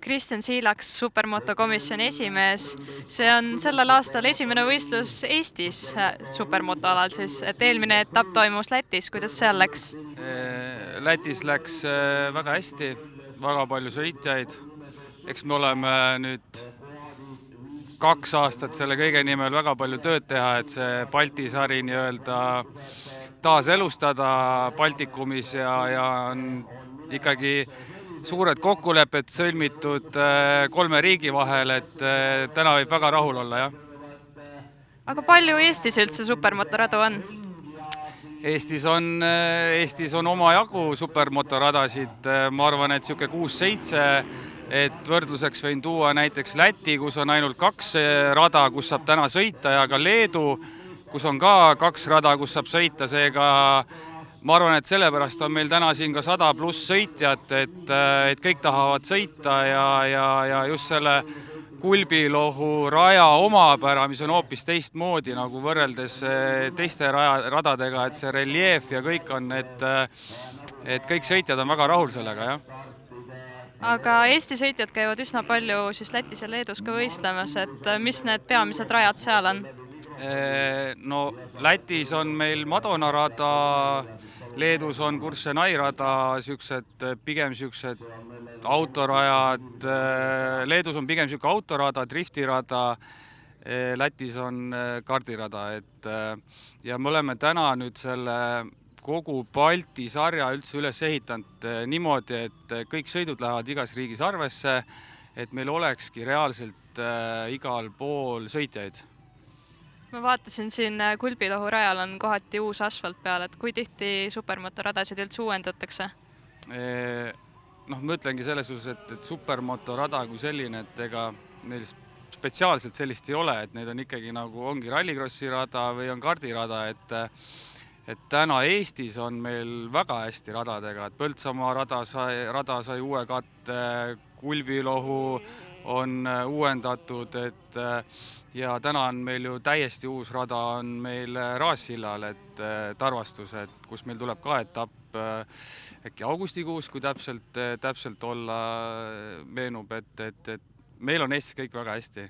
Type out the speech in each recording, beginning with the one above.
Kristjan Siilaks, Supermoto komisjoni esimees. See on sellel aastal esimene võistlus Eestis Supermoto-alal siis, et eelmine etapp toimus Lätis. Kuidas seal läks? Lätis läks väga hästi, väga palju sõitjaid. Eks me oleme nüüd 2 aastat selle kõige nimel väga palju tööd teha, et see Balti sari taas elustada Baltikumis ja on ikkagi suured kokkulepped sõlmitud 3 riigi vahel, et täna võib väga rahul olla, jah. Aga palju Eestis üldse supermotoradu on? Eestis on omajagu supermotoradasid, ma arvan, et siuke 6-7, et võrdluseks võin tuua näiteks Läti, kus on ainult 2 rada, kus saab täna sõita, ja ka Leedu, kus on ka 2 rada, kus saab sõita, seega ma arvan, et sellepärast on meil täna siin ka 100+ sõitjat, et kõik tahavad sõita ja just selle Kulbilohu raja omapära, mis on hoopis teistmoodi nagu võrreldes teiste radadega, et see reljeef ja kõik on, et kõik sõitjad on väga rahul sellega, jah. Aga Eesti sõitjad käivad üsna palju siis Lätis ja Leedus ka võistlemas, et mis need peamised rajad seal on? No Lätis on meil Madona rada, Leedus on Kursenai rada, pigem siuksed autorajad, Leedus on pigem siuke autorada, driftirada, Lätis on kardirada, ja me oleme täna nüüd selle kogu Balti sarja üldse üles ehitanud niimoodi, et kõik sõidud lähevad igas riigis arvesse, et meil olekski reaalselt igal pool sõitjaid. Ma vaatasin siin Kulbilohu rajal on kohati uus asfalt peal, et kui tihti supermotoradasid üldse uuendatakse? Ma ütlengi selles suhtes, et supermotorada kui selline, et ega meil spetsiaalselt sellist ei ole, et neid on ikkagi nagu ongi rallikrossi rada või on kardirada, et täna Eestis on meil väga hästi radadega, et Põltsamaa rada sai uue katte, Kulbilohu on uuendatud, ja täna on meil ju täiesti uus rada on meil Raassillal, et Tarvastus, kus meil tuleb ka etapp äkki augustikuus, kui täpselt olla meenub, et meil on Eestis kõik väga hästi.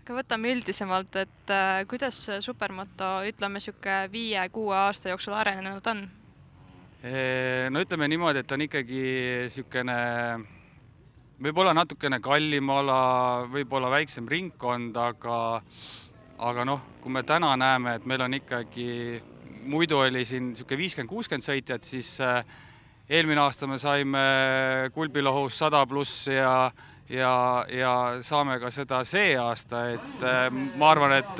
Aga võtame üldisemalt, et kuidas Supermoto, ütleme, 5-6 aasta jooksul arenenud on? No ütleme niimoodi, et on ikkagi võib-olla natukene kallim ala, võib-olla väiksem ringkond, aga kui me täna näeme, et meil on ikkagi, muidu oli siin 50-60 sõitjat, siis eelmine aasta me saime Kulbilohus 100+ ja saame ka seda see aasta, et ma arvan, et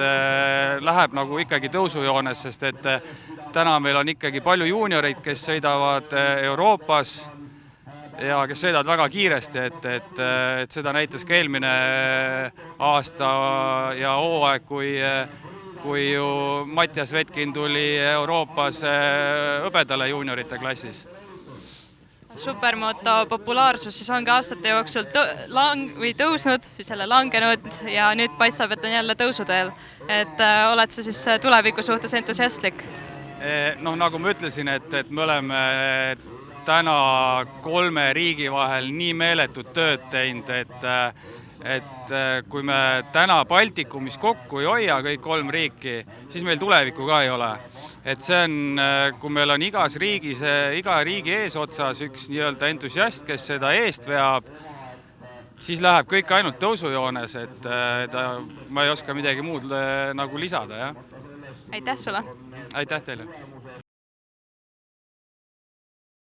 läheb nagu ikkagi tõusujoones, sest et täna meil on ikkagi palju juunioreid, kes sõidavad Euroopas ja kes sõidavad väga kiiresti, et seda näitas ka eelmine aasta ja hooaeg, kui ju Mattias Vetkin tuli Euroopas hõbedale juuniorite klassis. Supermoto populaarsus siis ongi aastate jooksul tõusnud, siis jälle langenud ja nüüd paistab, et on jälle tõusuteel. Et oled sa siis tuleviku suhtes entusiastlik? Nagu ma ütlesin, et me oleme täna 3 riigi vahel nii meeletut tööd teinud, et kui me täna Baltikumis kokku ei hoia kõik 3 riiki, siis meil tulevikku ka ei ole. Et see on, kui meil on iga riigi eesotsas üks entusiast, kes seda eest veab, siis läheb kõik ainult tõusujoones, et ma ei oska midagi muud nagu lisada, jah. Aitäh sulle! Aitäh teile!